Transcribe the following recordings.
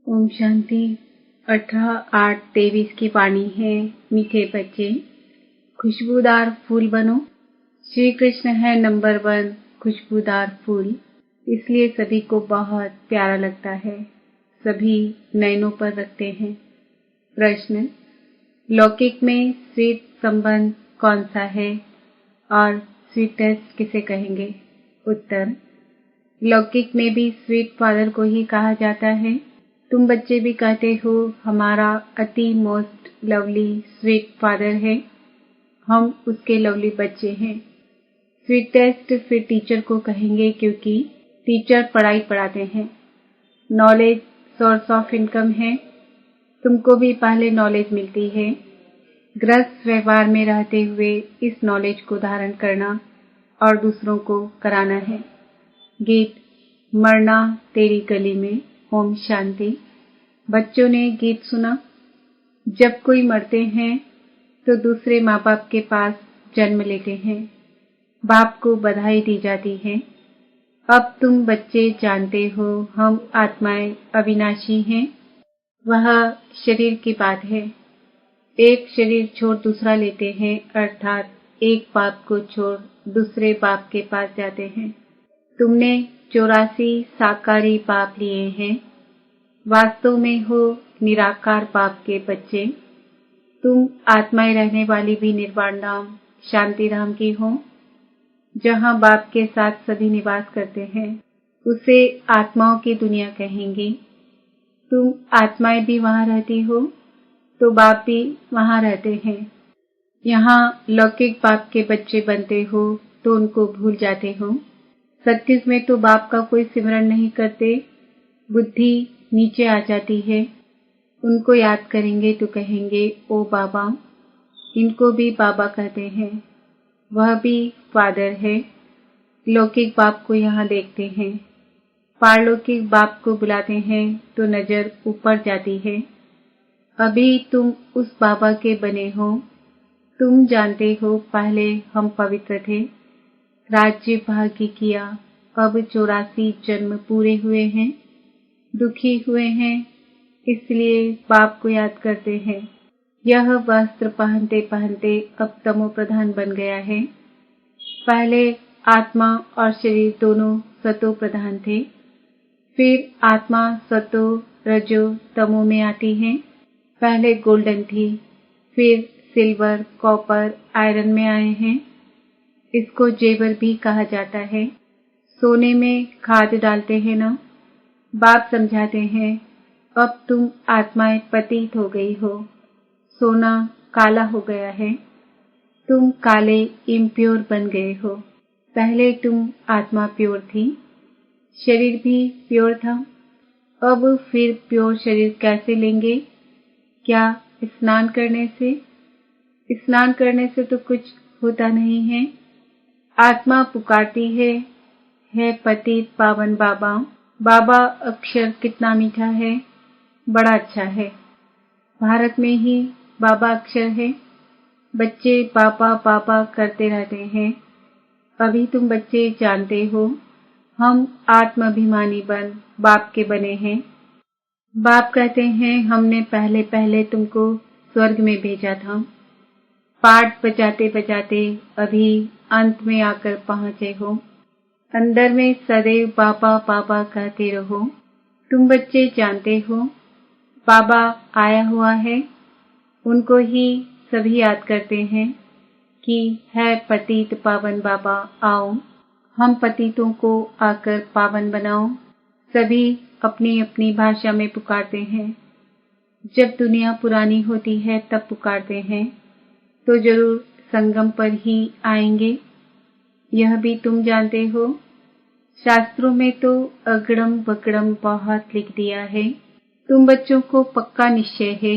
ओम शांति। 18/8/23 की वाणी है। मीठे बच्चे, खुशबूदार फूल बनो। श्री कृष्ण है नंबर 1 खुशबूदार फूल, इसलिए सभी को बहुत प्यारा लगता है, सभी नयनों पर रखते हैं। प्रश्न, लौकिक में स्वीट संबंध कौन सा है और स्वीटेस्ट किसे कहेंगे? उत्तर, लौकिक में भी स्वीट फादर को ही कहा जाता है। तुम बच्चे भी कहते हो हमारा अति मोस्ट लवली स्वीट फादर है, हम उसके लवली बच्चे हैं। स्वीटेस्ट फिर टीचर को कहेंगे, क्योंकि टीचर पढ़ाई पढ़ाते हैं। नॉलेज सोर्स ऑफ इनकम है, तुमको भी पहले नॉलेज मिलती है। गृहस्थ व्यवहार में रहते हुए इस नॉलेज को धारण करना और दूसरों को कराना है। गीत मरना तेरी गली में। ओम शांति। बच्चों ने गीत सुना। जब कोई मरते हैं तो दूसरे माँ बाप के पास जन्म लेते हैं, बाप को बधाई दी जाती है। अब तुम बच्चे जानते हो हम आत्माएं अविनाशी हैं। वह शरीर की बात है, एक शरीर छोड़ दूसरा लेते हैं, अर्थात एक बाप को छोड़ दूसरे बाप के पास जाते हैं। तुमने 84 साकारी बाप लिए हैं, वास्तव में हो निराकार बाप के बच्चे। तुम आत्माएं रहने वाली भी निर्वाण धाम शांति धाम की हो, जहाँ बाप के साथ सभी निवास करते हैं, उसे आत्माओं की दुनिया कहेंगे। तुम आत्माएं भी वहाँ रहती हो तो बाप भी वहाँ रहते हैं। यहाँ लौकिक बाप के बच्चे बनते हो तो उनको भूल जाते हो। सत्युग में तो बाप का कोई सिमरन नहीं करते, बुद्धि नीचे आ जाती है। उनको याद करेंगे तो कहेंगे ओ बाबा, इनको भी बाबा कहते हैं, वह भी फादर है। लौकिक बाप को यहाँ देखते हैं, पारलौकिक बाप को बुलाते हैं तो नजर ऊपर जाती है। अभी तुम उस बाबा के बने हो। तुम जानते हो पहले हम पवित्र थे, राज्य भाग्य किया, अब 84 जन्म पूरे हुए हैं, दुखी हुए हैं, इसलिए बाप को याद करते हैं। यह वस्त्र पहनते पहनते अब तमो प्रधान बन गया है। पहले आत्मा और शरीर दोनों सतो प्रधान थे, फिर आत्मा सतो रजो तमो में आती है। पहले गोल्डन थी, फिर सिल्वर कॉपर आयरन में आए हैं। इसको जेवर भी कहा जाता है। सोने में खाद डालते हैं ना। बाप समझाते हैं अब तुम आत्माएं पतित हो गई हो, सोना काला हो गया है, तुम काले इम्प्योर बन गए हो। पहले तुम आत्मा प्योर थी, शरीर भी प्योर था। अब फिर प्योर शरीर कैसे लेंगे? क्या स्नान करने से? स्नान करने से तो कुछ होता नहीं है। आत्मा पुकारती है पतित पावन बाबा। बाबा अक्षर कितना मीठा है, बड़ा अच्छा है। भारत में ही बाबा अक्षर है। बच्चे बाबा बाबा करते रहते हैं। अभी तुम बच्चे जानते हो हम आत्माभिमानी बन बाप के बने हैं। बाप कहते हैं हमने पहले पहले तुमको स्वर्ग में भेजा था। पाठ बजाते बजाते अभी अंत में आकर पहुंचे हो। अंदर में सदैव बाबा बाबा कहते रहो। तुम बच्चे जानते हो बाबा आया हुआ है, उनको ही सभी याद करते हैं कि है पतित पावन बाबा, आओ हम पतितों को आकर पावन बनाओ। सभी अपनी अपनी भाषा में पुकारते हैं। जब दुनिया पुरानी होती है तब पुकारते हैं, तो जरूर संगम पर ही आएंगे। यह भी तुम जानते हो। शास्त्रों में तो अगड़म बगड़म बहुत लिख दिया है। तुम बच्चों को पक्का निश्चय है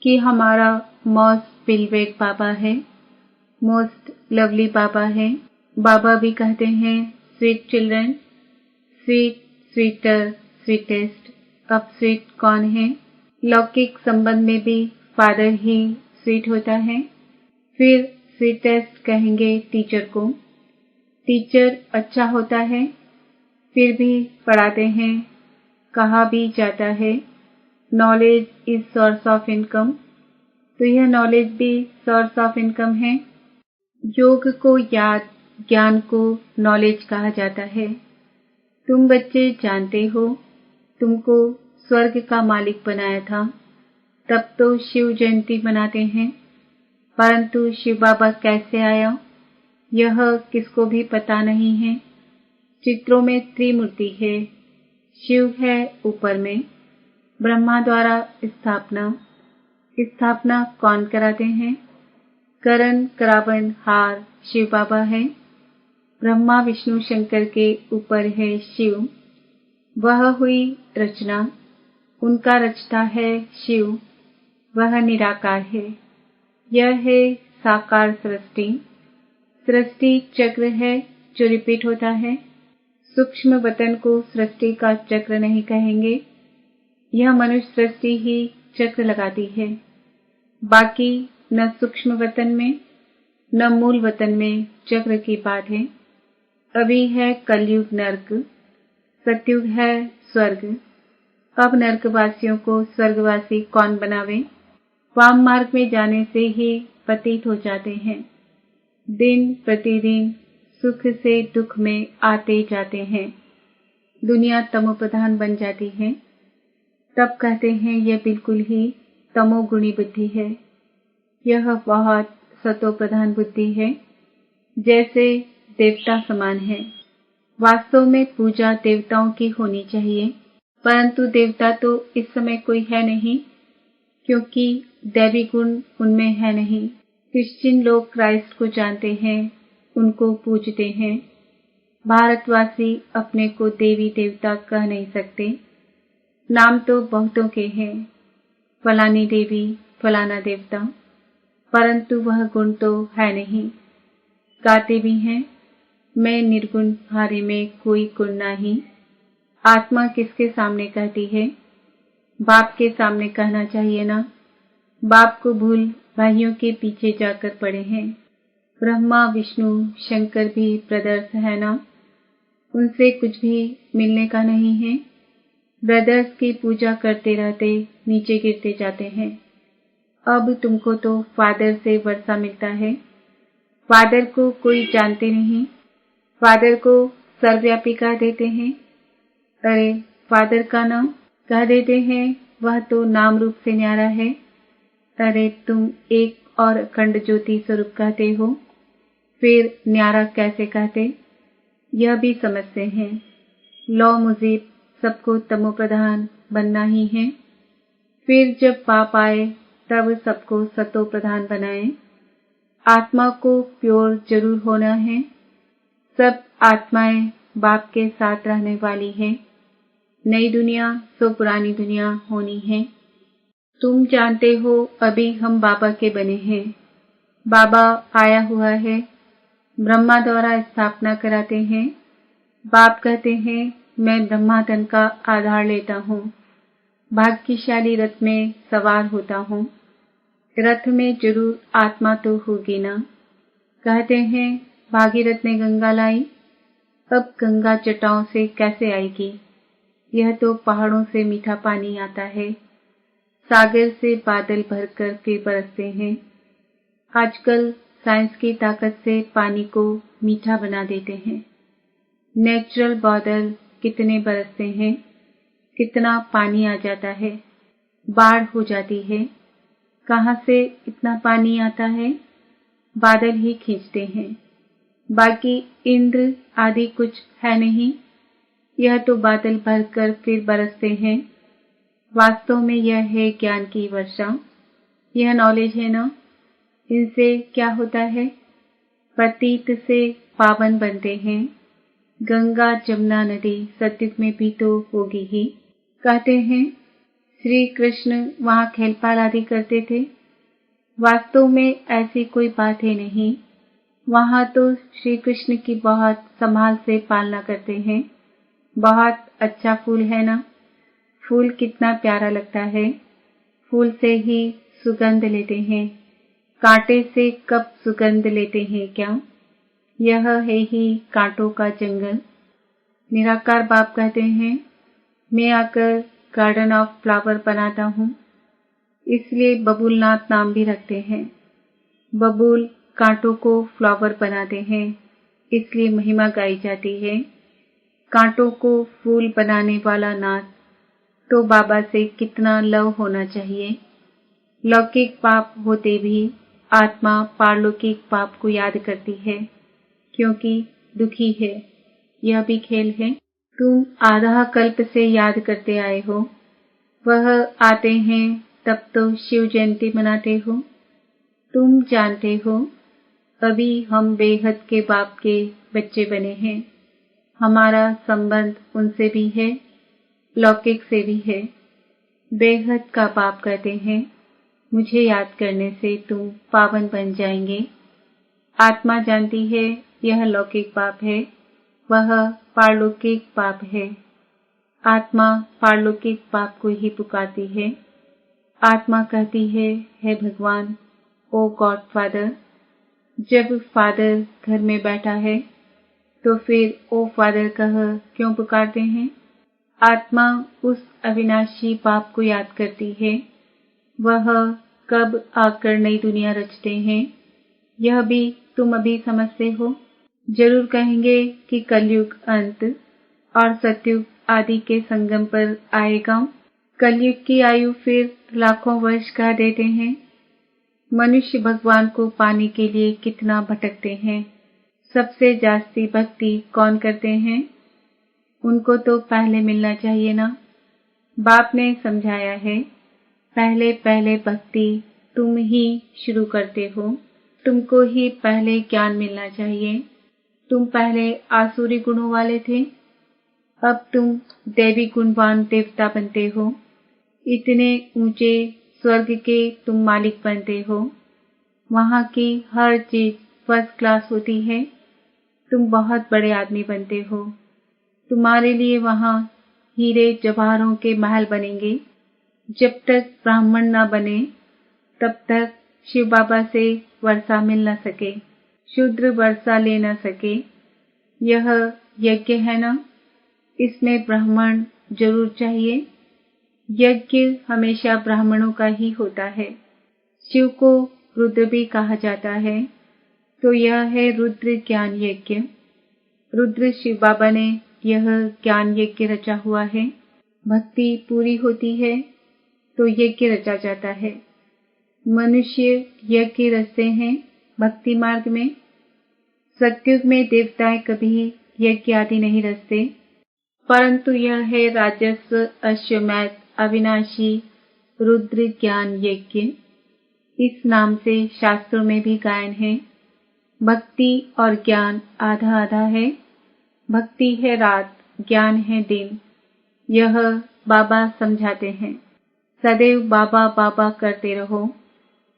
कि हमारा मोस्ट बिलवेड बाबा है, मोस्ट लवली बाबा है। बाबा भी कहते हैं sweet children, sweet sweeter sweetest. अब स्वीट कौन है? लौकिक संबंध में भी फादर ही स्वीट होता है। फिर स्वीटेस्ट कहेंगे टीचर को। टीचर अच्छा होता है, फिर भी पढ़ाते हैं, कहा भी जाता है knowledge is source of income, तो यह नॉलेज भी सोर्स ऑफ इनकम है। योग को याद, ज्ञान को नॉलेज कहा जाता है। तुम बच्चे जानते हो, तुमको स्वर्ग का मालिक बनाया था, तब तो शिव जयंती मनाते हैं, परंतु शिव बाबा कैसे आया यह किसको भी पता नहीं है। चित्रों में त्रिमूर्ति है, शिव है ऊपर में, ब्रह्मा द्वारा स्थापना कौन कराते हैं? करण करावन हार शिव बाबा है। ब्रह्मा विष्णु शंकर के ऊपर है शिव, वह हुई रचना, उनका रचता है शिव, वह निराकार है। यह है साकार सृष्टि। सृष्टि चक्र है जो रिपीट होता है। सूक्ष्म वतन को सृष्टि का चक्र नहीं कहेंगे, यह मनुष्य सृष्टि ही चक्र लगाती है। बाकी न सूक्ष्म वतन में न मूल वतन में चक्र की बात है। अभी है कलयुग नर्क, सतयुग है स्वर्ग। अब नर्कवासियों को स्वर्गवासी कौन बनावे? वाम मार्ग में जाने से ही पतित हो जाते हैं। दिन प्रतिदिन सुख से दुख में आते जाते हैं। दुनिया तमोप्रधान बन जाती है। तब कहते हैं यह बिल्कुल ही तमोगुणी बुद्धि है। यह बहुत सतोप्रधान बुद्धि है, जैसे देवता समान है। वास्तव में पूजा देवताओं की होनी चाहिए, परंतु देवता तो इस समय कोई है नहीं, क्योंकि दैवी गुण उनमें है नहीं। क्रिश्चियन लोग क्राइस्ट को जानते हैं, उनको पूजते हैं। भारतवासी अपने को देवी देवता कह नहीं सकते। नाम तो बहुतों के हैं, फलानी देवी, फलाना देवता, परंतु वह गुण तो है नहीं। गाते भी हैं, मैं निर्गुण हारे में कोई गुण नहीं। आत्मा किसके सामने कहती है? बाप के सामने कहना चाहिए ना। बाप को भूल भाइयों के पीछे जाकर पड़े हैं। ब्रह्मा विष्णु शंकर भी ब्रदर्स है ना, उनसे कुछ भी मिलने का नहीं है। ब्रदर्स की पूजा करते रहते नीचे गिरते जाते हैं। अब तुमको तो फादर से वर्षा मिलता है। फादर को कोई जानते नहीं, फादर को सर्वव्यापी कह देते हैं। अरे फादर का नाम कह देते हैं, वह तो नाम रूप से न्यारा है। अरे तुम एक और अखंड ज्योति स्वरूप कहते हो, फिर न्यारा कैसे कहते? यह भी समझते हैं। लौ मुजीब सबको तमोप्रधान बनना ही है। फिर जब पाप आए तब सबको सतो प्रधान बनाए। आत्मा को प्योर जरूर होना है। सब आत्माएं बाप के साथ रहने वाली है। नई दुनिया सो पुरानी दुनिया होनी है। तुम जानते हो अभी हम बाबा के बने हैं। बाबा आया हुआ है, ब्रह्मा द्वारा स्थापना कराते हैं। बाप कहते हैं मैं ब्रह्मातन का आधार लेता हूँ, भाग्यशाली रथ में सवार होता हूँ। रथ में जरूर आत्मा तो होगी ना। कहते हैं भागीरथ ने गंगा लाई, अब गंगा जटाओं से कैसे आएगी? यह तो पहाड़ों से मीठा पानी आता है, सागर से बादल भरकर फिर बरसते हैं। आजकल साइंस की ताकत से पानी को मीठा बना देते हैं। नेचुरल बादल कितने बरसते हैं, कितना पानी आ जाता है, बाढ़ हो जाती है। कहाँ से इतना पानी आता है? बादल ही खींचते हैं। बाकी इंद्र आदि कुछ है नहीं, यह तो बादल भरकर फिर बरसते हैं। वास्तव में यह है ज्ञान की वर्षा, यह नॉलेज है ना। इनसे क्या होता है? पतित से पावन बनते हैं। गंगा जमुना नदी सतयुग में भी तो होगी ही। कहते हैं श्री कृष्ण वहाँ खेलपाल आदि करते थे। वास्तव में ऐसी कोई बात है नहीं। वहाँ तो श्री कृष्ण की बहुत संभाल से पालना करते हैं। बहुत अच्छा फूल है ना। फूल कितना प्यारा लगता है। फूल से ही सुगंध लेते हैं। कांटे से कब सुगंध लेते हैं क्या? यह है ही कांटों का जंगल। निराकार बाप कहते हैं मैं आकर गार्डन ऑफ फ्लावर बनाता हूँ, इसलिए बबूलनाथ नाम भी रखते हैं। बबूल कांटों को फ्लावर बनाते हैं, इसलिए महिमा गाई जाती है। कांटों को फूल बनाने वाला नाथ, तो बाबा से कितना लव होना चाहिए। लौकिक पाप होते भी आत्मा पारलौकिक पाप को याद करती है, क्योंकि दुखी है। यह भी खेल है। तुम आधा कल्प से याद करते आए हो, वह आते हैं तब तो शिव जयंती मनाते हो। तुम जानते हो, अभी हम बेहद के बाप के बच्चे बने हैं। हमारा संबंध उनसे भी है, लौकिक से भी है। बेहद का पाप कहते हैं, मुझे याद करने से तुम पावन बन जाएंगे। आत्मा जानती है यह लौकिक पाप है, वह पारलौकिक पाप है। आत्मा पारलौकिक पाप को ही पुकारती है। आत्मा कहती है, हे भगवान, ओ गॉड फादर। जब फादर घर में बैठा है, तो फिर ओ फादर कह क्यों पुकारते हैं? आत्मा उस अविनाशी बाप को याद करती है। वह कब आकर नई दुनिया रचते हैं, यह भी तुम अभी समझते हो। जरूर कहेंगे कि कलयुग अंत और सतयुग आदि के संगम पर आएगा। कलयुग की आयु फिर लाखों वर्ष कह देते हैं। मनुष्य भगवान को पाने के लिए कितना भटकते हैं। सबसे जास्ती भक्ति कौन करते हैं? उनको तो पहले मिलना चाहिए ना। बाप ने समझाया है, पहले पहले भक्ति तुम ही शुरू करते हो। तुमको ही पहले ज्ञान मिलना चाहिए। तुम पहले आसुरी गुणों वाले थे, अब तुम दैवी गुणवान देवता बनते हो। इतने ऊंचे स्वर्ग के तुम मालिक बनते हो। वहां की हर चीज फर्स्ट क्लास होती है। तुम बहुत बड़े आदमी बनते हो। तुम्हारे लिए वहां हीरे जवाहरों के महल बनेंगे। जब तक ब्राह्मण न बने, तब तक शिव बाबा से वर्षा मिल न सके, शूद्र वर्षा ले न सके। यह यज्ञ है ना, इसमें ब्राह्मण जरूर चाहिए। यज्ञ हमेशा ब्राह्मणों का ही होता है। शिव को रुद्र भी कहा जाता है, तो यह है रुद्र ज्ञान यज्ञ। रुद्र शिव बाबा ने यह ज्ञान यज्ञ रचा हुआ है। भक्ति पूरी होती है तो यज्ञ रचा जाता है। मनुष्य यज्ञ रचते हैं भक्ति मार्ग में। सतयुग में देवताएं कभी यज्ञ आदि नहीं रचते, परंतु यह है राजस्व अश्वमेध अविनाशी रुद्र ज्ञान यज्ञ। इस नाम से शास्त्रों में भी गायन है। भक्ति और ज्ञान आधा आधा है। भक्ति है रात, ज्ञान है दिन। यह बाबा समझाते हैं। सदैव बाबा बाबा करते रहो।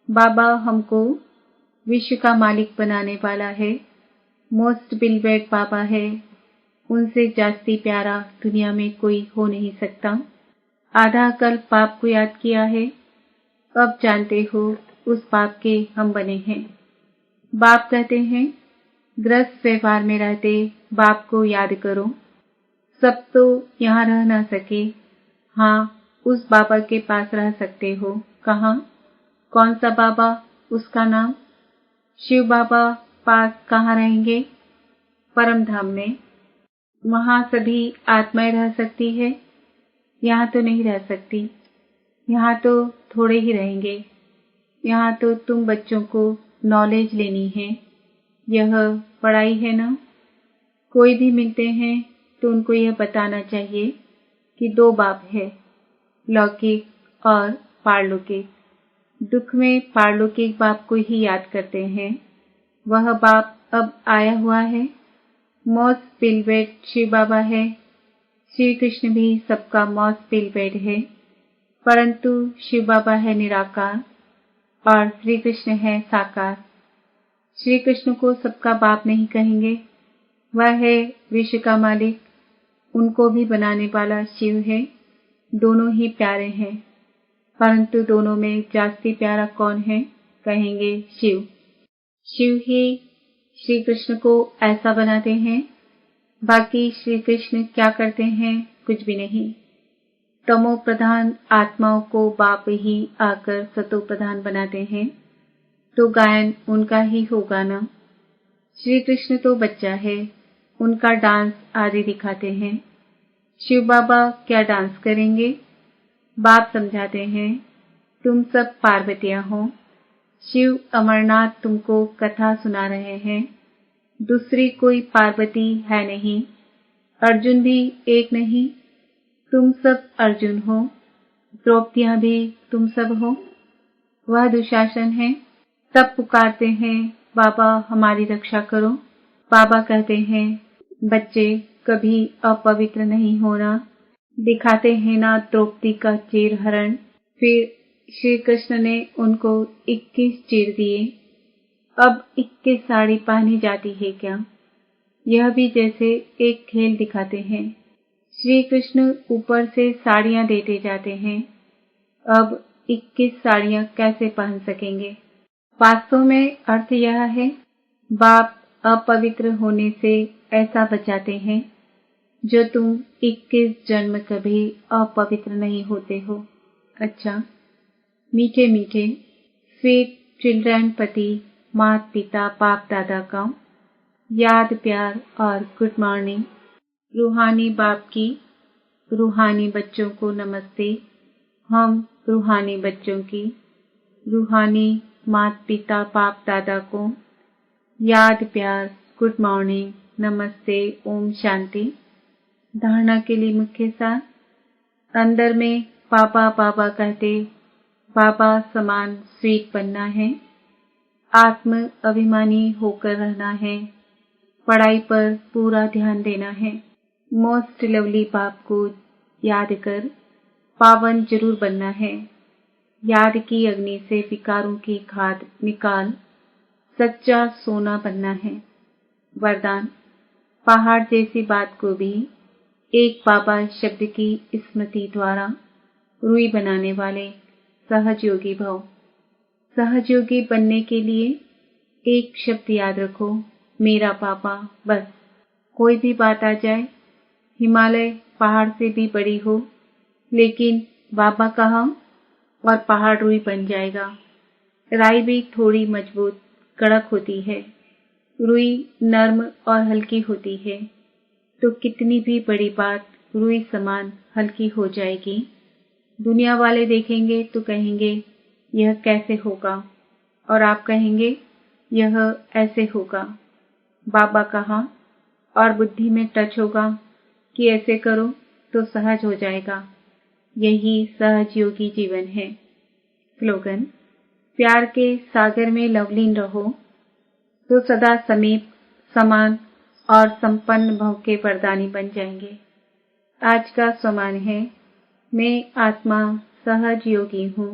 बाबा हमको विश्व का मालिक बनाने वाला है। मोस्ट बिलवेड बाबा है। उनसे जास्ती प्यारा दुनिया में कोई हो नहीं सकता। आधा कल पाप को याद किया है, अब जानते हो उस पाप के हम बने हैं। बाप कहते हैं, ग्रस्त व्यवहार में रहते बाप को याद करो। सब तो यहाँ रह ना सके। हाँ, उस बाबा के पास रह सकते हो। कहाँ? कौन सा बाबा? उसका नाम? शिव बाबा पास कहाँ रहेंगे? परम धाम में। वहाँ सभी आत्माएं रह सकती है, यहाँ तो नहीं रह सकती। यहाँ तो थोड़े ही रहेंगे। यहाँ तो तुम बच्चों को नॉलेज लेनी है। यह पढ़ाई है ना। कोई भी मिलते हैं तो उनको यह बताना चाहिए कि दो बाप है, लौकिक और पारलौकिक। दुख में पारलौकिक बाप को ही याद करते हैं। वह बाप अब आया हुआ है। मोस्ट बिलवेड शिव बाबा है। श्री कृष्ण भी सबका मोस्ट बिलवेड है, परंतु शिव बाबा है निराकार और श्री कृष्ण है साकार। श्री कृष्ण को सबका बाप नहीं कहेंगे। वह है विश्व का मालिक। उनको भी बनाने वाला शिव है। दोनों ही प्यारे हैं, परंतु दोनों में जास्ती प्यारा कौन है? कहेंगे शिव। शिव ही श्री कृष्ण को ऐसा बनाते हैं। बाकी श्री कृष्ण क्या करते हैं? कुछ भी नहीं। तमो प्रधान आत्माओं को बाप ही आकर सतो प्रधान बनाते हैं, तो गायन उनका ही होगा ना। श्री कृष्ण तो बच्चा है, उनका डांस आदि दिखाते हैं। शिव बाबा क्या डांस करेंगे? बाप समझाते हैं, तुम सब पार्वतियां हो। शिव अमरनाथ तुमको कथा सुना रहे हैं। दूसरी कोई पार्वती है नहीं, अर्जुन भी एक नहीं, तुम सब अर्जुन हो। द्रौपदियां भी तुम सब हो। वह दुशासन है। सब पुकारते हैं, बाबा हमारी रक्षा करो। बाबा कहते हैं, बच्चे कभी अपवित्र नहीं होना। दिखाते हैं ना द्रौपदी का चीर हरण। फिर श्री कृष्ण ने उनको 21 चीर दिए। अब 21 साड़ी पहनी जाती है क्या? यह भी जैसे एक खेल दिखाते हैं। श्री कृष्ण ऊपर से साड़ियां देते जाते हैं। अब 21 साड़ियां कैसे पहन सकेंगे? वास्तव में अर्थ यह है, बाप अपवित्र होने से ऐसा बचाते हैं, जो तुम 21 जन्म कभी अपवित्र नहीं होते हो। अच्छा, मीठे मीठे स्वीट चिल्ड्रन पति, माता पिता, बाप दादा का याद, प्यार और गुड मॉर्निंग। रूहानी बाप की रूहानी बच्चों को नमस्ते। हम रूहानी बच्चों की रूहानी माता पिता, बाप दादा को याद, प्यार, गुड मॉर्निंग, नमस्ते, ओम शांति। धारणा के लिए मुख्य सार, अंदर में पापा बाबा कहते, बाबा समान स्वीट बनना है, आत्म अभिमानी होकर रहना है, पढ़ाई पर पूरा ध्यान देना है, मोस्ट लवली बाप को याद कर पावन जरूर बनना है, याद की अग्नि से विकारों की खाद निकाल सच्चा सोना बनना है। वरदान, पहाड़ जैसी बात को भी एक बाबा शब्द की स्मृति द्वारा रुई बनाने वाले सहजयोगी भव। सहजयोगी बनने के लिए एक शब्द याद रखो, मेरा पापा। बस कोई भी बात आ जाए, हिमालय पहाड़ से भी बड़ी हो, लेकिन बाबा कहा और पहाड़ रुई बन जाएगा। राई भी थोड़ी मजबूत कड़क होती है, रुई नर्म और हल्की होती है, तो कितनी भी बड़ी बात रुई समान हल्की हो जाएगी। दुनिया वाले देखेंगे तो कहेंगे यह कैसे होगा, और आप कहेंगे यह ऐसे होगा। बाबा कहा और बुद्धि में टच होगा कि ऐसे करो तो सहज हो जाएगा। यही सहज योगी जीवन है। स्लोगन, प्यार के सागर में लवलीन रहो तो सदा समीप, समान और संपन्न भव के वरदानी बन जाएंगे। आज का सम्मान है, मैं आत्मा सहज योगी हूँ।